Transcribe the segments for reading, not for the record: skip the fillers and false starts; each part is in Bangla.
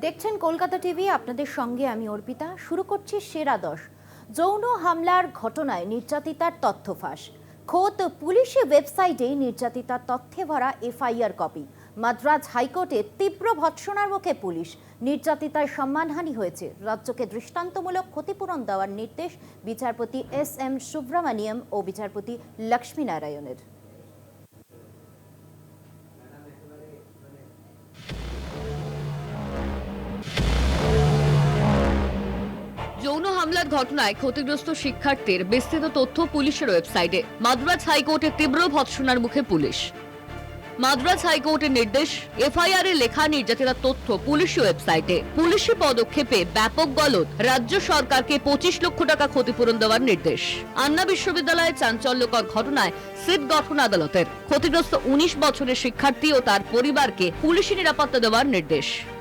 দেখছেন কলকাতা টিভি, আপনাদের সঙ্গে আমি অর্পিতা। শুরু করছি সেরা 10। যৌন হামলার ঘটনায় নির্যাতিতার তথ্য ফাঁস। খোদ পুলিশি ওয়েবসাইটে নির্যাতিতার তথ্যে ভরা এফআইআর কপি। মাদ্রাজ হাইকোর্টে তীব্র ভৎসনার মুখে পুলিশ। নির্যাতিতার সম্মানহানি হয়েছে, রাজ্যকে দৃষ্টান্তমূলক ক্ষতিপূরণ দেওয়ার নির্দেশ বিচারপতি এস.এম. সুব্রমণিয়ম ও বিচারপতি লক্ষ্মীনারায়ণের। যৌন হামলার ঘটনায় ক্ষতিগ্রস্ত শিক্ষার্থীর বিস্তৃত তথ্য পুলিশের ওয়েবসাইটে। মাদ্রাজ হাইকোর্টে তীব্র ভৎসনার মুখে পুলিশ। মাদ্রাজ হাইকোর্টের নির্দেশ, এফআইআর এ লেখা নির্যাতিতার তথ্য পুলিশি ওয়েবসাইটে। পুলিশি পদক্ষেপে ব্যাপক গলদ, রাজ্য সরকারকে 25 লক্ষ টাকা ক্ষতিপূরণ দেওয়ার নির্দেশ। আন্না বিশ্ববিদ্যালয়ে চাঞ্চল্যকর ঘটনায় সিট গঠন আদালতের। ক্ষতিগ্রস্ত 19 বছরের শিক্ষার্থী ও তার পরিবারকে পুলিশি নিরাপত্তা দেওয়ার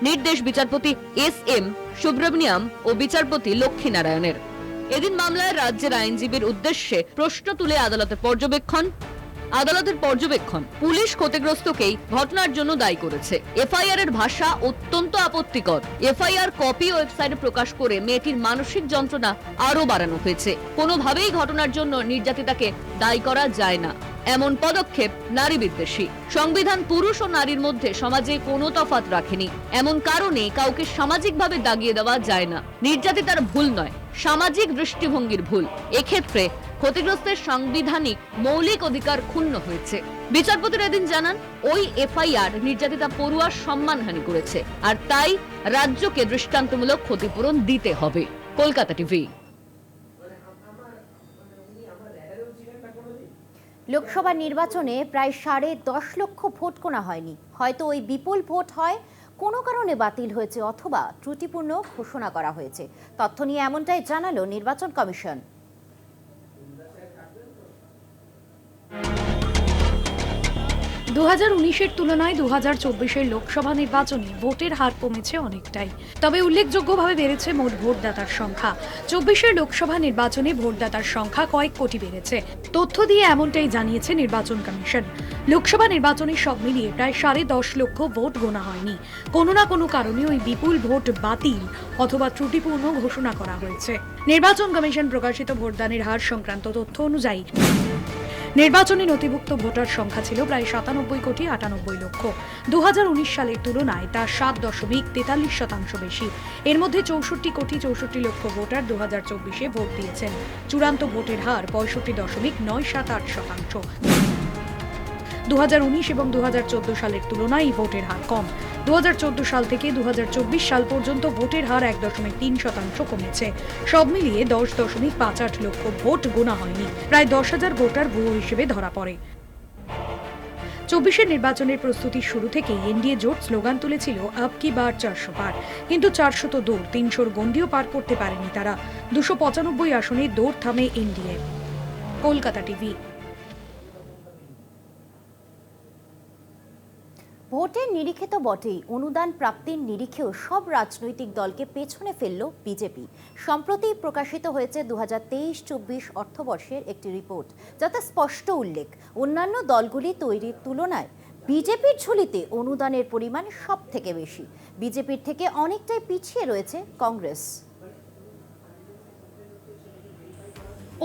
নির্দেশ বিচারপতি এস.এম. সুব্রমণিয়ম ও বিচারপতি লক্ষ্মীনারায়ণের। এদিন মামলায় রাজ্যের আইনজীবীর উদ্দেশ্যে প্রশ্ন তুলে আদালতের পর্যবেক্ষণ পুলিশ ক্ষতিগ্রস্তকেই ঘটনার জন্য দায়ী করেছে। এফআইআর এর ভাষা অত্যন্ত আপত্তিকর। এফআইআর কপি ওয়েবসাইটে প্রকাশ করে মেয়েটির মানসিক যন্ত্রণা আরো বাড়ানো হয়েছে। কোনোভাবেই ঘটনার জন্য নির্যাতিতাকে দায়ী করা যায় না। এমন পদক্ষেপ নারী বিদ্বেষী। সংবিধান পুরুষ ও নারীর মধ্যে সমাজে কোনো তফাৎ রাখেনি। এমন কারণে কাউকে সামাজিকভাবে দাগিয়ে দেওয়া যায় না। নির্যাতিতার ভুল নয়, সামাজিক দৃষ্টিভঙ্গির ভুল। এক্ষেত্রে ক্ষতিগ্রস্তের সাংবিধানিক মৌলিক অধিকার ক্ষুণ্ণ হয়েছে। বিচারপতিরা এদিন জানান, ওই এফআইআর নির্যাতিতা পড়ুয়ার সম্মানহানি করেছে, আর তাই রাজ্যকে দৃষ্টান্তমূলক ক্ষতিপূরণ দিতে হবে। কলকাতা টিভি। লোকসভা নির্বাচনে প্রায় 10.5 লক্ষ ভোট গোনা হয়নি। হয়তো ওই বিপুল ভোট হয় কোনো কারণে বাতিল হয়েছে অথবা ত্রুটিপূর্ণ ঘোষণা করা হয়েছে। তথ্য নিয়ে এমনটাই জানালো নির্বাচন কমিশন। 2019-এর তুলনায় 2024-এর লোকসভা নির্বাচনে ভোটের হার কমেছে অনেকটাই। তবে উল্লেখযোগ্যভাবে বেড়েছে মোট ভোটদাতার সংখ্যা। 24-এর লোকসভা নির্বাচনে ভোটদাতার সংখ্যা কয়েক কোটি বেড়েছে। তথ্য দিয়ে এমনটাই জানিয়েছে নির্বাচন কমিশন। লোকসভা নির্বাচনে সব মিলিয়ে প্রায় 10.5 লক্ষ ভোট গোনা হয়নি। কোনো না কোনো কারণে ওই বিপুল ভোট বাতিল অথবা ত্রুটিপূর্ণ ঘোষণা করা হয়েছে। নির্বাচন কমিশন প্রকাশিত ভোটদানের হার সংক্রান্ত তথ্য অনুযায়ী নির্বাচনে নথিভুক্ত ভোটার সংখ্যা ছিল প্রায় 97,98 লক্ষ। 2019 সালের তুলনায় তা 7.43% বেশি। এর মধ্যে 64,64 লক্ষ ভোটার 2024-এ ভোট দিয়েছেন। চূড়ান্ত ভোটের হার 65.978%। 2019 এবং 2014 সালের তুলনায় এই ভোটের হার কম। 2014 সাল থেকে 2024 সাল পর্যন্ত ভোটের হার 1.3% কমেছে। সব মিলিয়ে 10.58 লক্ষ ভোট গোনা হয়নি। প্রায় 10,000 ভোটার ভুয়ো হিসেবে ধরা পড়ে। 24-এর নির্বাচনের প্রস্তুতির শুরু থেকেই এনডিএ জোট স্লোগান তুলেছিল আব কি বার 400 পার, কিন্তু 400 তো দূর, 300-র গণ্ডিও পার করতে পারেনি তারা। 295 আসনে দৌড় থামে এনডিএ। কলকাতা টিভি। ভোটের নিরিখে তো বটেই, অনুদান প্রাপ্তির নিরিখেও সব রাজনৈতিক দলকে পেছনে ফেলল বিজেপি। সম্প্রতি প্রকাশিত হয়েছে 2023-24 অর্থবর্ষের একটি রিপোর্ট, যাতে স্পষ্ট উল্লেখ, অন্যান্য দলগুলি তৈরির তুলনায় বিজেপির ঝুলিতে অনুদানের পরিমাণ সব থেকে বেশি। বিজেপির থেকে অনেকটাই পিছিয়ে রয়েছে কংগ্রেস।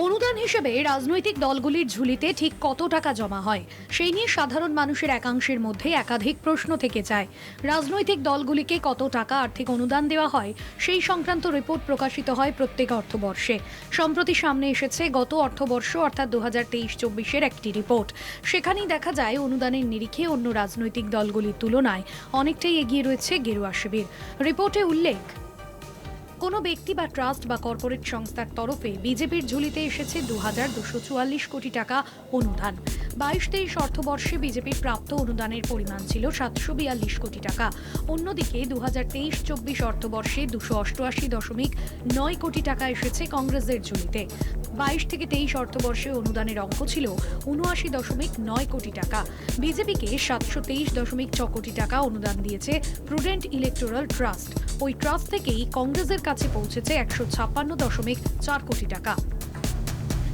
অনুদান হিসেবে রাজনৈতিক দলগুলির ঝুলিতে ঠিক কত টাকা জমা হয়, সেই নিয়ে সাধারণ মানুষের একাংশের মধ্যে একাধিক প্রশ্ন থেকে যায়। রাজনৈতিক দলগুলিকে কত টাকা আর্থিক অনুদান দেওয়া হয় সেই সংক্রান্ত রিপোর্ট প্রকাশিত হয় প্রত্যেক অর্থবর্ষে। সম্প্রতি সামনে এসেছে গত অর্থবর্ষ অর্থাৎ 2023-24-এর একটি রিপোর্ট। সেখানেই দেখা যায় অনুদানের নিরিখে অন্য রাজনৈতিক দলগুলির তুলনায় অনেকটাই এগিয়ে রয়েছে গেরুয়া শিবির। রিপোর্টে উল্লেখ, কোনো ব্যক্তি বা ট্রাস্ট বা কর্পোরেট সংস্থার তরফে বিজেপির ঝুলিতে এসেছে 2,244 কোটি টাকা অনুদান। 22-23 অর্থবর্ষে বিজেপির প্রাপ্ত অনুদানের পরিমাণ ছিল 742 কোটি টাকা। অন্যদিকে 2023-24 অর্থবর্ষে 288.9 কোটি টাকা এসেছে কংগ্রেসের ঝুলিতে। 22-23 অর্থবর্ষে অনুদানের অঙ্ক ছিল 79.9 কোটি টাকা। বিজেপিকে 723.6 কোটি টাকা অনুদান দিয়েছে প্রুডেন্ট ইলেকটোরাল ট্রাস্ট। ওই ট্রাস্ট থেকেই কংগ্রেসের কাছে পৌঁছেছে 156.4 কোটি টাকা।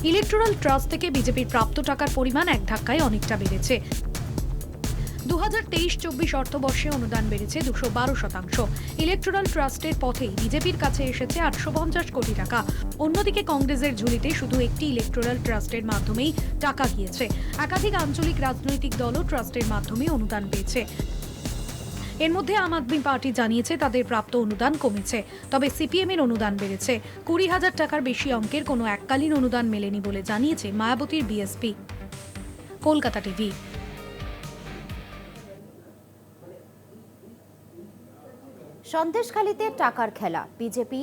ইলেকটোরাল ট্রাস্ট থেকে বিজেপির প্রাপ্ত টাকার পরিমাণ এক ধাক্কায় অনেকটা বেড়েছে। 2023-24 অর্থবর্ষে অনুদান বেড়েছে 212%। ইলেকট্রাল ট্রাস্টের পথেই বিজেপির কাছে এসেছে 850 কোটি টাকা। অন্যদিকে কংগ্রেসের ঝুলিতে শুধু একটি ইলেকট্রাল ট্রাস্টের মাধ্যমেই টাকা গিয়েছে। একাধিক আঞ্চলিক রাজনৈতিক দলও ট্রাস্টের মাধ্যমে অনুদান পেয়েছে। এর মধ্যে আম আদমি পার্টি জানিয়েছে তাদের প্রাপ্ত অনুদান কমেছে, তবে সিপিএম এর অনুদান বেড়েছে। 20,000 টাকার বেশি অঙ্কের কোনো এককালীন অনুদান মেলেনি বলে জানিয়েছে মায়াবতীর বিএসপি। কলকাতা টিভি। সন্দেশখালীতে টাকার খেলা, বিজেপি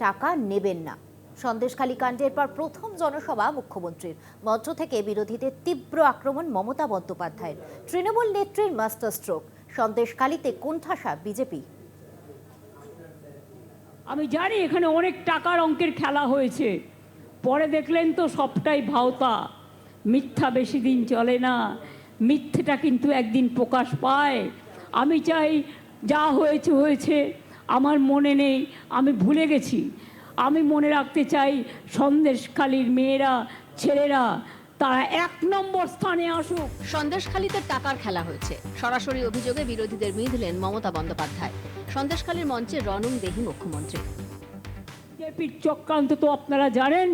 টাকা নেবেন না। সন্দেশখালী কাণ্ডের পর প্রথম জনসভা মুখ্যমন্ত্রীর। মঞ্চ থেকে বিরোধীদের তীব্র আক্রমণ মমতা বন্দ্যোপাধ্যায়ের। তৃণমূল নেত্রীর মাস্টার স্ট্রোক। সন্দেশখালীতে কোণঠাসা বিজেপি। আমি জানি এখানে অনেক টাকার অঙ্কের খেলা হয়েছে, পরে দেখলেন তো সবটাই ভাওতা, মিথ্যা বেশি দিন চলে না, মিথ্যেটা কিন্তু একদিন প্রকাশ পায়। আমি চাই যা হয়েছে হয়েছে, আমার মনে নেই, আমি ভুলে গেছি। আমি মনে রাখতে চাই সন্দেশখালীর মেয়েরা, ছেলেরা তারা 1 নম্বর স্থানে আসুক। সন্দেশখালীতে টাকার খেলা হয়েছে, সরাসরি অভিযোগে বিরোধীদের মিধলেন মমতা বন্দ্যোপাধ্যায়। সন্দেশখালীর মঞ্চে রণং দেহি মুখ্যমন্ত্রী। বিজেপির চক্রান্ত তো আপনারা জানেন,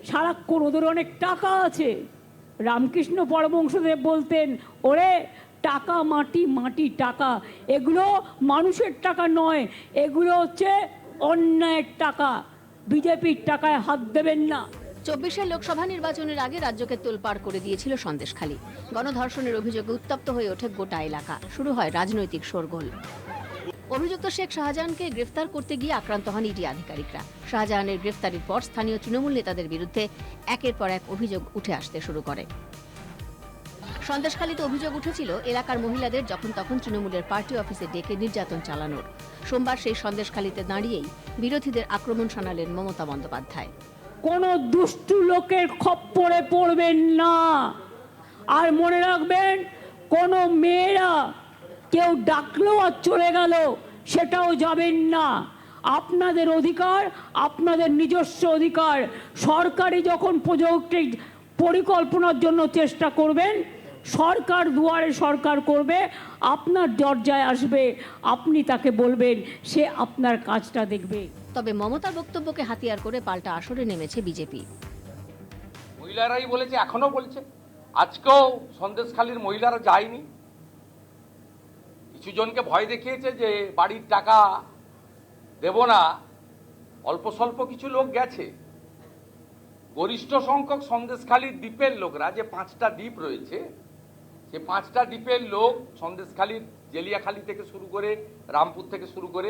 সারাক্ষণ ওদের অনেক টাকা আছে। রামকৃষ্ণ পরমহংসদেব বলতেন, ওরে টাকা মাটি, মাটি টাকা, এগুলো মানুষের টাকা নয়, এগুলো হচ্ছে অন্যায়ের টাকা। বিজেপির টাকায় হাত দেবেন না। 24-এর লোকসভা নির্বাচনের আগে রাজ্যকে তোলপাড় করে দিয়েছিল সন্দেশখালী। গণধর্ষণের অভিযোগে উত্তপ্ত হয়ে ওঠে গোটা এলাকা। শুরু হয় রাজনৈতিক শোরগোল। অভিযুক্ত শেখ শাহজাহানকে গ্রেফতার করতে গিয়ে আক্রান্ত হন ইডি আধিকারিকরা। শাহজাহানের গ্রেফতারির পর স্থানীয় তৃণমূল নেতাদের বিরুদ্ধে একের পর এক অভিযোগ উঠে আসতে শুরু করে। সন্দেশখালীতে অভিযোগ উঠেছিল এলাকার মহিলাদের যখন তখন তৃণমূলের পার্টি অফিসে ডেকে নির্যাতন চালানোর। সোমবার সেই সন্দেশখালীতে দাঁড়িয়েই বিরোধীদের আক্রমণ শানালেন মমতা বন্দ্যোপাধ্যায়। কোনো দুষ্টু লোকের খপ্পরে পড়বেন না। আর মনে রাখবেন, কোনো মেয়েরা কেউ ডাকলেও আর চলে গেল সেটাও যাবেন না। আপনাদের অধিকার, আপনাদের নিজস্ব অধিকার। সরকারি যখন প্রজেক্ট পরিকল্পনার জন্য চেষ্টা করবেন, সরকার দুয়ারে সরকার করবে, আপনার দরজায় আসবে, আপনি তাকে বলবেন, সে আপনার কাজটা দেখবে। তবে মমতার বক্তব্যকে হাতিয়ার করে পাল্টা আসরে নেমেছে বিজেপি। মহিলারাই বলেছে, এখনো বলছে। আজকেও সন্দেশখালীর মহিলারা যায়নি। কিছু জনকে ভয় দেখিয়েছে যে বাড়ির টাকা দেব না, অল্প স্বল্প কিছু লোক গেছে। গরিষ্ঠ সংখ্যক সন্দেশখালীর দ্বীপের লোকরা, যে 5টা দ্বীপ রয়েছে, সে 5টা দ্বীপের লোক, সন্দেশখালীর জেলিয়াখালী থেকে শুরু করে রামপুর থেকে শুরু করে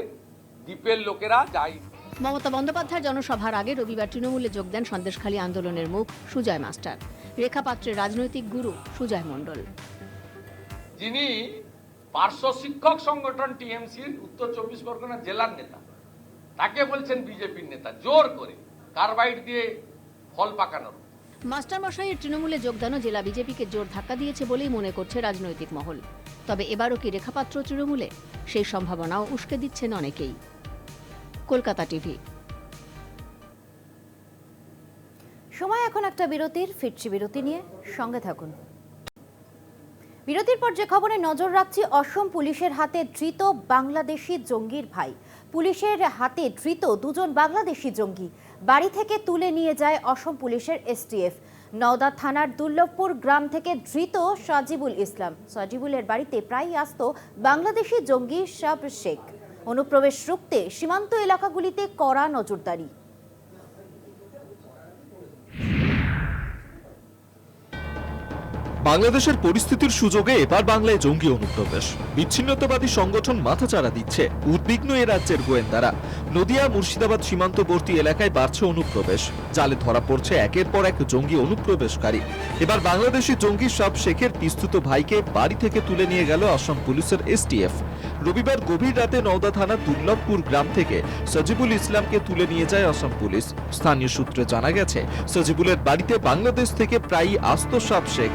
দ্বীপের লোকেরা যায়। মমতা বন্দ্যোপাধ্যায় জনসভার আগে রবিবার তৃণমূলে যোগ দেন সন্দেশখালী আন্দোলনের মুখ সুজয় মাস্টার। রেখা পাত্রের রাজনৈতিক গুরু সুজয় মণ্ডল, যিনি পার্শ্ব শিক্ষক সংগঠন টিএমসির উত্তর 24 পরগনা জেলার নেতা, তাকে বলছেন বিজেপির নেতা, জোর করে কার্বাইড দিয়ে ফল পাকানোর। মাস্টার মশাইয়ের তৃণমূলে যোগদানও জেলা বিজেপিকে জোর ধাক্কা দিয়েছে বলেই মনে করছে রাজনৈতিক মহল। তবে এবারও কি রেখাপাত্র তৃণমূলে, সেই সম্ভাবনাও উস্কে দিচ্ছেন অনেকেই। কলকাতা টিভি। সময় এখন একটা বিরতির। ফিরছি বিরতি নিয়ে, সঙ্গে থাকুন। বিরতির পর যে খবরে নজর রাখছি, অসম পুলিশের হাতে ধৃত বাংলাদেশি জঙ্গির ভাই। পুলিশের হাতে ধৃত 2 জন বাংলাদেশি জঙ্গি বাড়ি থেকে তুলে নিয়ে যায় অসম পুলিশের এসটিএফ। নওদা থানার দুর্লভপুর গ্রাম থেকে ধৃত সাজিবুল ইসলাম। সাজিবুলের বাড়িতে প্রায়ই আসতো বাংলাদেশি জঙ্গি শাব শেখ। অনুপ্রবেশ রুখতে সীমান্ত এলাকাগুলিতে কড়া নজরদারি। বাংলাদেশের পরিস্থিতির সুযোগে এবার বাংলায় জঙ্গি অনুপ্রবেশ। বিচ্ছিন্নতাবাদী সংগঠন মাথাচাড়া দিচ্ছে। উদ্বিগ্ন এ রাজ্যের গোয়েন্দারা। নদিয়া মুর্শিদাবাদ সীমান্তবর্তী এলাকায় বাড়ছে অনুপ্রবেশ। জালে ধরা পড়ছে একের পর এক জঙ্গি অনুপ্রবেশকারী। এবার বাংলাদেশি জঙ্গি শাব শেখের পিস্তুত ভাইকে বাড়ি থেকে তুলে নিয়ে গেল আসাম পুলিশের এসটিএফ। রবিবার গভীর রাতে নওদা থানার দুর্লভপুর গ্রাম থেকে সাজিবুল ইসলামকে তুলে নিয়ে যায় আসাম পুলিশ। স্থানীয় সূত্রে জানা গেছে, সাজিবুলের বাড়িতে বাংলাদেশ থেকে প্রায়ই আসতো শাব শেখ।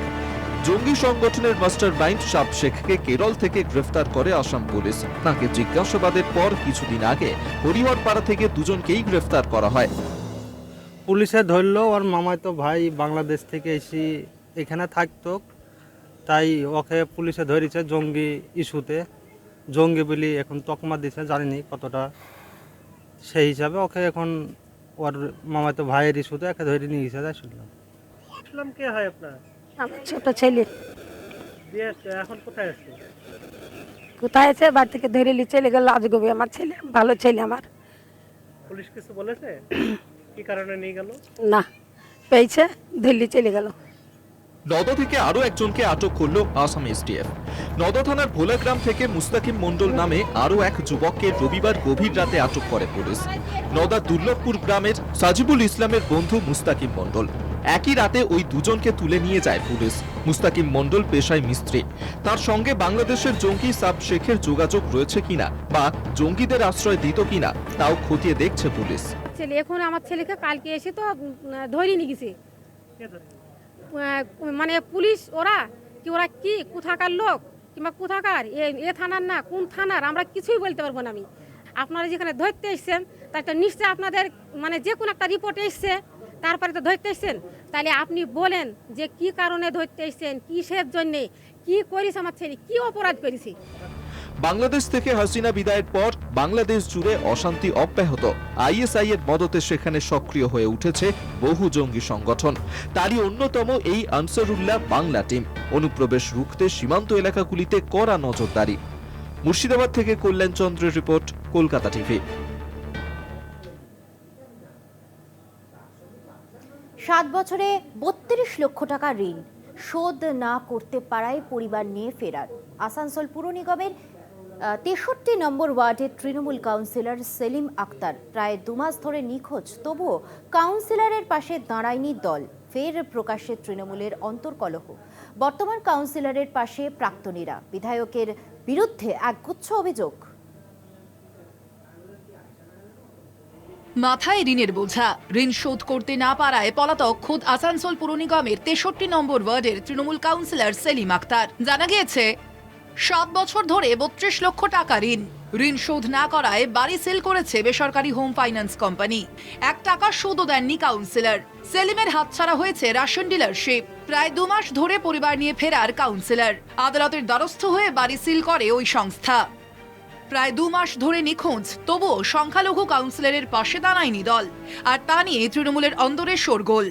জঙ্গি সংগঠনের মাস্টার মাইন্ড শাব শেখকে কেরল থেকে গ্রেফতার করে আসাম পুলিশ। তাকে জিজ্ঞাসাবাদের পর কিছুদিন আগে হরিহরপাড়া থেকে 2 জনকেই গ্রেফতার করা হয়। পুলিশে ধরলো, ওর মামাতো ভাই বাংলাদেশ থেকে এসে এখানে থাকতো, তাই ওকে পুলিশে ধরেছে জঙ্গি ইস্যুতে, জঙ্গি বলি এখন তকমা দিছে, জানিনি কতটা। সেই হিসাবে ওকে এখন ওর মামাতো ভাইয়ের ইস্যুতে একে ধরে নিয়ে গেছে, তাই শুনলাম। ইসলাম কে হয় আপনার? আমার ছোট ছেলে বিয়ে এখন কোথায় আছে? কোথায় আছে, বাড়ি থেকে ধরে নিয়ে চলে গেল আজগবি। আমার ছেলে ভালো ছেলে আমার। পুলিশ কিছু বলেছে কি কারণে নিয়ে গেল? না, পেয়েছে, ধরে চলে গেল। নওদা থেকে আরো একজনকে আটক করল আসাম এসটিএফ। নওদা থানার ভোলাগ্রাম থেকে মুস্তাকিম মণ্ডল নামে আরো এক যুবককে রবিবার গভীর রাতে আটক করে পুলিশ। নওদা দুর্লভপুর গ্রামের সাজিবুল ইসলামের বন্ধু মুস্তাকিম মণ্ডল। একই রাতে ওই দুজনকে তুলে নিয়ে যায় পুলিশ। মুস্তাকিম মণ্ডল পেশায় মিস্ত্রি। তার সঙ্গে বাংলাদেশের জঙ্গি সাব শেখের যোগাযোগ রয়েছে কিনা বা জঙ্গিদের আশ্রয় দিত কিনা তাও খতিয়ে দেখছে পুলিশ। ছেলে এখন আমার ছেলেকে কালকে এসে তো ধরে নিয়ে গেছে, মানে পুলিশ। ওরা কি কোথাকার লোক কিংবা কোথাকার এ থানার না কোন থানার আমরা কিছুই বলতে পারবো না। আমি আপনারা যেখানে ধরতে এসছেন তারটা নিশ্চয় আপনাদের মানে যে কোনো একটা রিপোর্ট এসছে, তারপরে তো ধরতে এসছেন। তাহলে আপনি বলেন যে কি কারণে ধরতে এসছেন, কিসের জন্যে, কি করিস আমার ছেলে, কি অপরাধ করেছি। বাংলাদেশ থেকে হাসিনা বিদায়ের পর বাংলাদেশ জুড়ে অশান্তি অব্যাহত। আইএসআই এর মদতে সেখানে সক্রিয় হয়ে উঠেছে বহু জঙ্গি সংগঠন। তারই অন্যতম এই আনসারুল্লাহ বাংলা টিম। অনুপ্রবেশ রুখতে সীমান্ত এলাকাগুলিতে কড়া নজরদারি। মুর্শিদাবাদ থেকে কল্যাণ চন্দ্রের রিপোর্ট, কলকাতা টিভি। 7 বছরে 32 লক্ষ টাকা ঋণ শোধ না করতে পারায় পরিবার নিয়ে ফেরার। আসানসোল পুর নিগমের 63 নম্বর ওয়ার্ডের তৃণমূল কাউন্সিলর সেলিম আক্তার প্রায় 2 মাস ধরে নিখোঁজ। তবুও কাউন্সিলরের পাশে দাঁড়ায়নি দল। ফের প্রকাশ্যে তৃণমূলের অন্তর্কলহ। বর্তমান কাউন্সিলরের পাশে প্রাক্তনীরা। বিধায়কের বিরুদ্ধে একগুচ্ছ অভিযোগ। মাথায় ঋণের বোঝা, ঋণ শোধ করতে না পারায় পলাতক খোদ আসানসোল পুর নিগমের 63 নম্বর ওয়ার্ডের তৃণমূল কাউন্সিলর সেলিম আক্তার। জানা গিয়েছে 7 বছর ধরে 32 লক্ষ টাকা ঋণ শোধ না করায় বাড়ি সেল করেছে বেসরকারি হোম ফাইন্যান্স কোম্পানি। 1 টাকা সুদও দেননি কাউন্সিলর। সেলিমের হাতছাড়া হয়েছে রেশন ডিলারশিপ। প্রায় 2 মাস ধরে পরিবার নিয়ে ফেরার কাউন্সিলর। আদালতের দ্বারস্থ হয়ে বাড়ি সিল করে ওই সংস্থা। প্রায় 2 মাস ধরে নিখোঁজ, তবুও সংখ্যালঘু কাউন্সিলরের পাশে দাঁড়ায়নি দল। আর তা নিয়ে তৃণমূলের অন্দরে শোরগোল।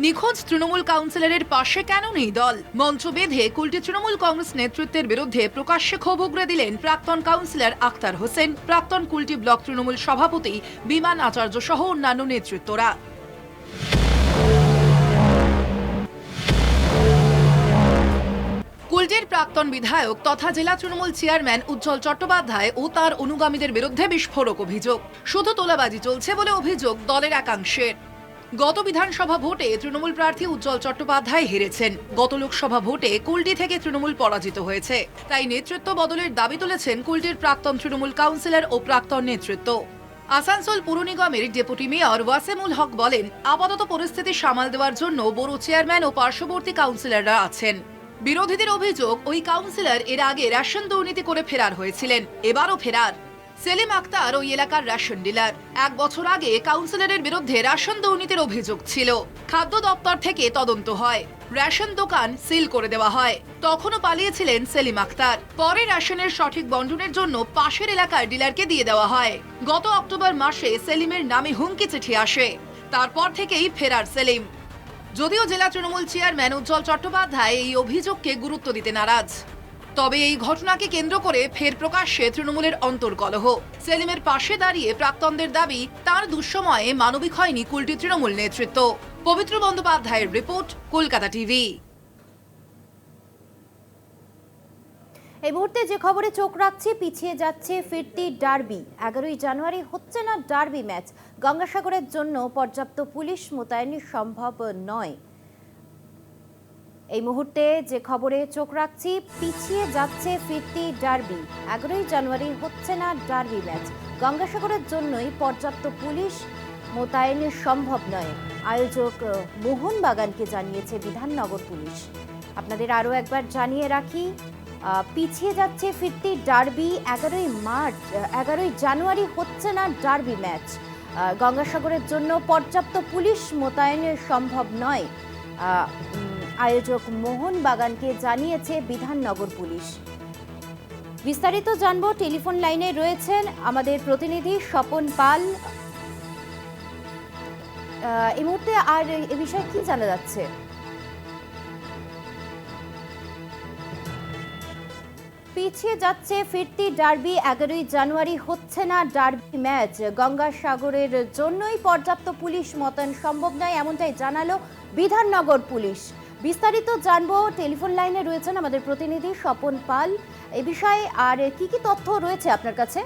নিখোঁজ তৃণমূল কাউন্সিলরের পাশে কেন নেই দল? মঞ্চ বেঁধে কুলটি তৃণমূল কংগ্রেস নেতৃত্বের বিরুদ্ধে প্রকাশ্যে ক্ষোভ উগরে দিলেন প্রাক্তন কাউন্সিলর আক্তার হোসেন, প্রাক্তন কুলটি ব্লক তৃণমূল সভাপতি বিমান আচার্য সহ অন্যান্য নেতৃত্বরা। কুলটির প্রাক্তন বিধায়ক তথা জেলা তৃণমূল চেয়ারম্যান উজ্জ্বল চট্টোপাধ্যায় ও তার অনুগামীদের বিরুদ্ধে বিস্ফোরক অভিযোগ। শুধু তোলাবাজি চলছে বলে অভিযোগ দলের একাংশের। গত বিধানসভা ভোটে তৃণমূল প্রার্থী উজ্জ্বল চট্টোপাধ্যায় হেরেছেন। গত লোকসভা ভোটে কুলটি থেকে তৃণমূল পরাজিত হয়েছে। তাই নেতৃত্ব বদলের দাবি তুলেছেন কুলটির প্রাক্তন তৃণমূল কাউন্সিলর ও প্রাক্তন নেতৃত্ব। আসানসোল পুর নিগমের ডেপুটি মেয়র ওয়াসেমুল হক বলেন, আপাতত পরিস্থিতি সামাল দেওয়ার জন্য বড় চেয়ারম্যান ও পার্শ্ববর্তী কাউন্সিলররা আছেন। বিরোধীদের অভিযোগ, ওই কাউন্সিলর এর আগে রেশন দুর্নীতি করে ফেরার হয়েছিলেন, এবারও ফেরার। সেলিম আক্তার ওই এলাকার রেশন ডিলার। 1 বছর আগে কাউন্সিলরের বিরুদ্ধে রেশন দুর্নীতির অভিযোগ ছিল। খাদ্য দপ্তর থেকে তদন্ত হয়, রেশন দোকান সিল করে দেওয়া হয়। তখনও পালিয়েছিলেন সেলিম আক্তার। পরে রেশনের সঠিক বন্টনের জন্য পাশের এলাকার ডিলারকে দিয়ে দেওয়া হয়। গত অক্টোবর মাসে সেলিমের নামে হুমকি চিঠি আসে। তারপর থেকেই ফেরার সেলিম। যদিও জেলা তৃণমূল চেয়ারম্যান উজ্জ্বল চট্টোপাধ্যায় এই অভিযোগকে গুরুত্ব দিতে নারাজ। তবে এই ঘটনাকে কেন্দ্র করে ফের প্রকাশ্যে তৃণমূলের অন্তর্কলহ। সেলিমের পাশে দাঁড়িয়ে প্রাক্তনদের দাবি, তার দুঃসময়ে মানবিক হয়নি কুলটি তৃণমূল নেতৃত্ব। পবিত্র বন্দ্যোপাধ্যায়ের রিপোর্ট, কলকাতা টিভি। এই মুহূর্তে যে খবরে চোখ রাখছি, পিছিয়ে যাচ্ছে ফিরতি ডার্বি। 11ই জানুয়ারি হচ্ছে না ডার্বি ম্যাচ। গঙ্গাসাগরের জন্য পর্যাপ্ত পুলিশ মোতায়েন সম্ভব নয়। এই মুহূর্তে যে খবরে চোখ রাখছি, পিছিয়ে যাচ্ছে ফিরতি ডার্বি। 11ই জানুয়ারি হচ্ছে না ডার্বি ম্যাচ। গঙ্গাসাগরের জন্যই পর্যাপ্ত পুলিশ মোতায়েন সম্ভব নয়, আয়োজক মোহনবাগানকে জানিয়েছে বিধাননগর পুলিশ। আপনাদের আরও একবার জানিয়ে রাখি, পিছিয়ে যাচ্ছে ফিরতি ডার্বি। 11ই জানুয়ারি হচ্ছে না ডার্বি ম্যাচ। গঙ্গাসাগরের জন্য পর্যাপ্ত পুলিশ মোতায়েন সম্ভব নয়, আয়োজক মোহনবাগানকে জানিয়েছে বিধাননগর পুলিশ। বিস্তারিত জানবো, টেলিফোন লাইনে রয়েছেন আমাদের প্রতিনিধি স্বপন পাল। এই মুহূর্তে আর এ বিষয়ে কি জানা যাচ্ছে? পিছিয়ে যাচ্ছে ফিরতি ডার্বি, 11ই জানুয়ারি হচ্ছে না ডার্বি ম্যাচ। গঙ্গাসাগরের জন্যই পর্যাপ্ত পুলিশ মোতায়েন সম্ভব নয়, এমনটাই জানালো বিধাননগর পুলিশ। বিস্তারিত জানবো, টেলিফোন লাইনে রয়েছেন আমাদের প্রতিনিধি স্বপন পাল। এই বিষয়ে আর কি কি তথ্য রয়েছে আপনার কাছে?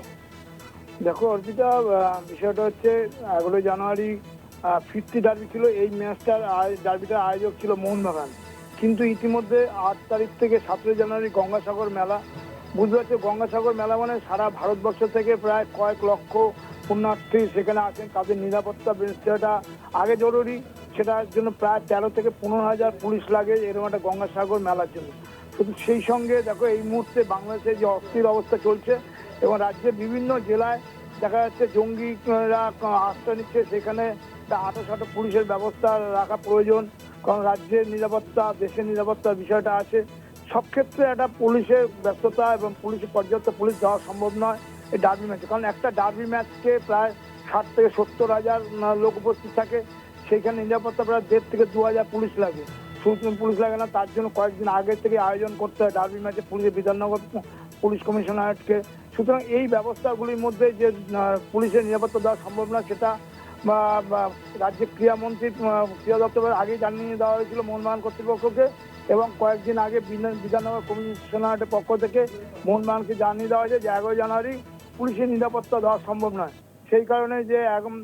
দেখো অর্পিতা, বিষয়টা হচ্ছে 11 জানুয়ারি ফিরতি ডার্বি ছিল। এই ম্যাচটার ডার্বিটার আয়োজক ছিল মোহনবাগান, কিন্তু ইতিমধ্যে 8 তারিখ থেকে 17 জানুয়ারি গঙ্গাসাগর মেলা। বুঝতে পারছো, গঙ্গাসাগর মেলা মানে সারা ভারতবর্ষ থেকে প্রায় কয়েক লক্ষ পুণ্যার্থী সেখানে আসেন। তাদের নিরাপত্তা ব্যবস্থাটা আগে জরুরি, সেটার জন্য প্রায় 13 থেকে 15,000 পুলিশ লাগে এরকম একটা গঙ্গাসাগর মেলার জন্য। শুধু সেই সঙ্গে দেখো এই মুহূর্তে বাংলাদেশে যে অস্থির অবস্থা চলছে এবং রাজ্যের বিভিন্ন জেলায় দেখা যাচ্ছে জঙ্গিরা আশ্রয় নিচ্ছে, সেখানে 28 পুলিশের ব্যবস্থা রাখা প্রয়োজন, কারণ রাজ্যের নিরাপত্তা, দেশের নিরাপত্তার বিষয়টা আছে। সব ক্ষেত্রে একটা পুলিশের ব্যস্ততা এবং পুলিশের পর্যাপ্ত পুলিশ দেওয়া সম্ভব নয় এই ডার্বি ম্যাচে, কারণ একটা ডার্বি ম্যাচকে প্রায় 60 থেকে 70,000 লোক উপস্থিত থাকে, সেইখানে নিরাপত্তা প্রায় 1,500 থেকে 2,000 পুলিশ লাগে। শুধু পুলিশ লাগে না, তার জন্য কয়েকদিন আগে থেকে আয়োজন করতে হয় ডার্বি ম্যাচে পুলিশের বিধাননগর পুলিশ কমিশনারেটকে। সুতরাং এই ব্যবস্থাগুলির মধ্যে যে পুলিশের নিরাপত্তা দেওয়া সম্ভব না, সেটা রাজ্যের ক্রীড়ামন্ত্রী ক্রীড়া দপ্তরের আগেই জানিয়ে দেওয়া হয়েছিল মোহনবাগান কর্তৃপক্ষকে, এবং কয়েকদিন আগে বিধাননগর কমিশনারেটের পক্ষ থেকে মোহনবাগানকে জানিয়ে দেওয়া হয়েছে যে 11 জানুয়ারি পুলিশের নিরাপত্তা দেওয়া সম্ভব নয়। সেই কারণে যে এখন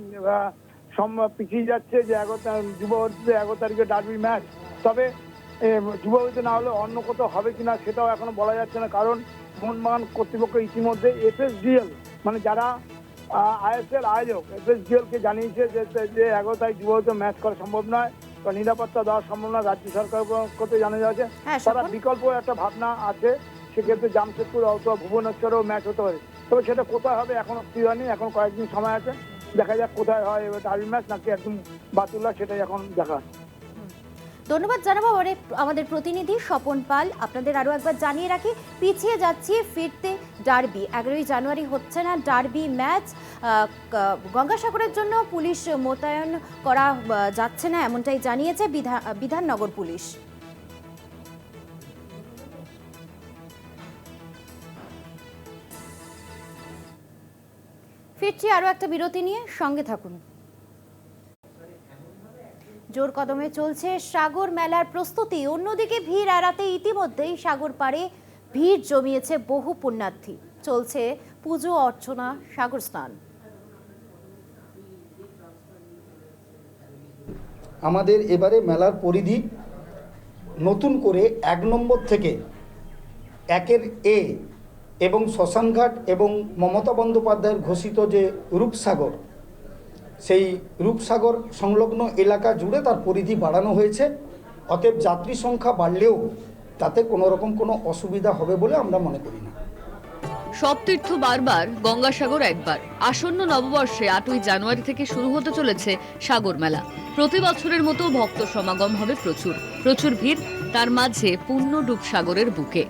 পিছিয়ে যাচ্ছে যে যুবভারতীতে 11 তারিখে ডার্বি ম্যাচ। তবে যুবভারতীতে না হলে অন্য কোথাও হবে কিনা সেটাও এখনো বলা যাচ্ছে না, কারণ মোহনবাগান কর্তৃপক্ষ ইতিমধ্যে FSDL মানে যারা ISL আয়োজক FSDL কে জানিয়েছে যে 11 তারিখ যুবভারতীতে ম্যাচ করা সম্ভব নয় বা নিরাপত্তা দেওয়া সম্ভব নয়। রাজ্য সরকার করতে জানা যাচ্ছে তারা বিকল্প একটা ভাবনা আছে, সেক্ষেত্রে জামশেদপুর অথবা ভুবনেশ্বরেও ম্যাচ হতে পারে। তবে সেটা কোথায় হবে এখনো স্থির হয়নি, এখন কয়েকদিন সময় আছে, দেখা যাক কোথায় হয় ডার্বি ম্যাচ নাকি একদম বাতুল্লা, সেটাই এখন দেখা। ধন্যবাদ জানাবো আমাদের প্রতিনিধি স্বপন পাল। আপনাদের আরও একবার জানিয়ে রাখি, পিছিয়ে যাচ্ছে ফিরতে ডার্বি, 11ই জানুয়ারি হচ্ছে না ডার্বি ম্যাচ। গঙ্গাসাগরের জন্য পুলিশ মোতায়েন করা যাচ্ছে না, এমনটাই জানিয়েছে বিধাননগর পুলিশ। ফিরছি আরও একটা বিরতি নিয়ে, সঙ্গে থাকুন। জোর কদমে চলছে সাগর মেলার প্রস্তুতি। অন্যদিকে ভিড় এড়াতে ইতিমধ্যেই সাগর পাড়ে ভিড় জমিয়েছে বহু পুণ্যার্থী। চলছে পুজো অর্চনা, সাগর স্নান। আমাদের এবারে মেলার পরিধি নতুন করে 1 নম্বর থেকে 1-এর A এবং শ্মশানঘাট এবং মমতা বন্দ্যোপাধ্যায়ের ঘোষিত যে রূপসাগর, সেই রূপসাগর সংলগ্ন এলাকা জুড়ে তার পরিধি বাড়ানো হয়েছে। অতএব যাত্রী সংখ্যা বাড়লেও তাতে কোনো রকম কোনো অসুবিধা হবে বলে আমরা মনে করি না। সব তীর্থ বারবার, গঙ্গাসাগর একবার। আসন্ন নববর্ষে 8ই জানুয়ারি থেকে শুরু হতে চলেছে সাগর মেলা। প্রতি বছরের মতো ভক্ত সমাগম হবে প্রচুর ভিড়, তার মাঝে পূর্ণ ডুবসাগরের বুকে।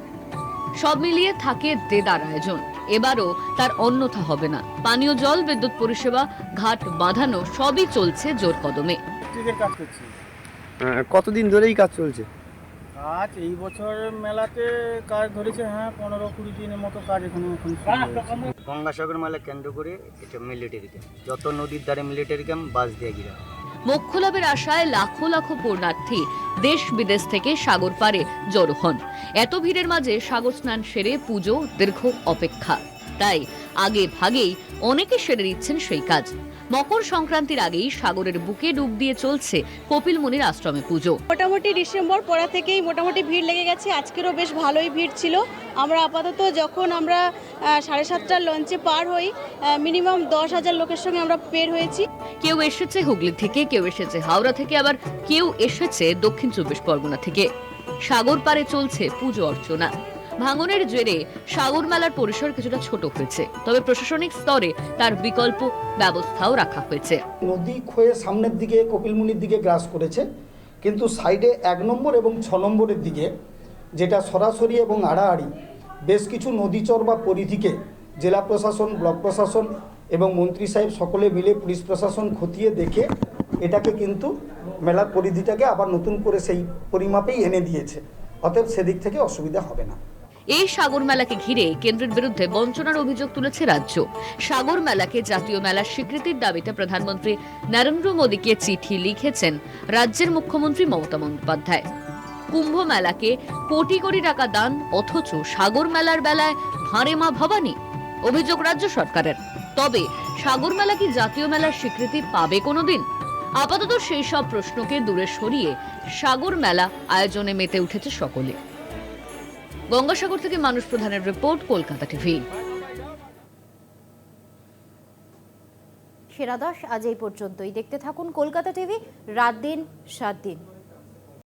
সব মিলিয়ে থাকে দেদার আয়োজন। এবারও তার অন্যথা হবে না। পানীয় জল, বিদ্যুৎ পরিষেবা, ঘাট বাঁধানো সবই চলছে জোর কদমে। কতদিন ধরেই কাজ চলছে? কাজ এই বছর মেলাতে কাজ ধরেছে 15-20 দিনের মতো কাজ এখানে এখন। গঙ্গাসাগর মেলা কেন্দ্র করে এটা মিলিটারি ক্যাম্প, যত নদীর ধারে মিলিটারি ক্যাম্প বাস দিয়ে ঘিরা। মোক্ষ লাভের আশায় লাখো লাখো পুণ্যার্থী দেশ বিদেশ থেকে সাগর পারে জড়ো হন। এত ভিড়ের মাঝে সাগর স্নান সেরে পুজো দীর্ঘ অপেক্ষা, তাই আগে ভাগেই অনেকে সেরে দিচ্ছেন সেই কাজ। মকর সংক্রান্তির আগেই সাগরের বুকে ডুব দিয়ে চলছে কপিল মুনির আশ্রমে পুজো। মোটামুটি ডিসেম্বর পড়া থেকেই মোটামুটি ভিড় লেগে গেছে। আজকেরও বেশ ভালোই ভিড় ছিল। আমরা আপাতত যখন আমরা 7:30টার লঞ্চে পার হই, মিনিমাম 10,000 লোকের সঙ্গে আমরা বের হয়েছি। কেউ এসেছে হুগলি থেকে, কেউ এসেছে হাওড়া থেকে, আবার কেউ এসেছে দক্ষিণ 24 পরগনা থেকে। সাগর পারে চলছে পুজো অর্চনা। ভাঙনের জেরে সাগর মেলার পরিসর কিছুটা ছোট হয়েছে, তবে প্রশাসনিক স্তরে তার বিকল্প ব্যবস্থাও রাখা হয়েছে। নদী ক্ষয়ে সামনের দিকে কপিলমুনির দিকে গ্রাস করেছে, কিন্তু সাইডে 1 নম্বর এবং 6 নম্বরের দিকে, যেটা সরাসরি এবং আড়াআড়ি বেশ কিছু নদীচর বা পরিধিকে জেলা প্রশাসন, ব্লক প্রশাসন এবং মন্ত্রী সাহেব সকলে মিলে পুলিশ প্রশাসন খতিয়ে দেখে এটাকে কিন্তু মেলার পরিধিটাকে আবার নতুন করে সেই পরিমাপেই এনে দিয়েছে। অতএব সেদিক থেকে অসুবিধা হবে না। এই সাগর মেলাকে ঘিরে কেন্দ্রের বিরুদ্ধে বঞ্চনার অভিযোগ তুলেছে রাজ্য। সাগর মেলাকে জাতীয় মেলার স্বীকৃতির দাবিতে প্রধানমন্ত্রী নরেন্দ্র মোদীকে চিঠি লিখেছেন রাজ্যের মুখ্যমন্ত্রী মমতা বন্দ্যোপাধ্যায়। কুম্ভ মেলাকে কোটি কোটি টাকা দান, অথচ সাগর মেলার বেলায় ভাঁড়ে মা ভবানী, অভিযোগ রাজ্য সরকারের। তবে সাগর মেলা কি জাতীয় মেলার স্বীকৃতি পাবে কোনোদিন? আপাতত সেই সব প্রশ্নকে দূরে সরিয়ে সাগর মেলা আয়োজনে মেতে উঠেছে সকলে। গঙ্গাসাগর থেকে মানুষ প্রধানের রিপোর্ট, কলকাতা টিভি। সেরা 10 আজ এই পর্যন্তই। দেখতে থাকুন কলকাতা টিভি, রাত দিন 7 দিন।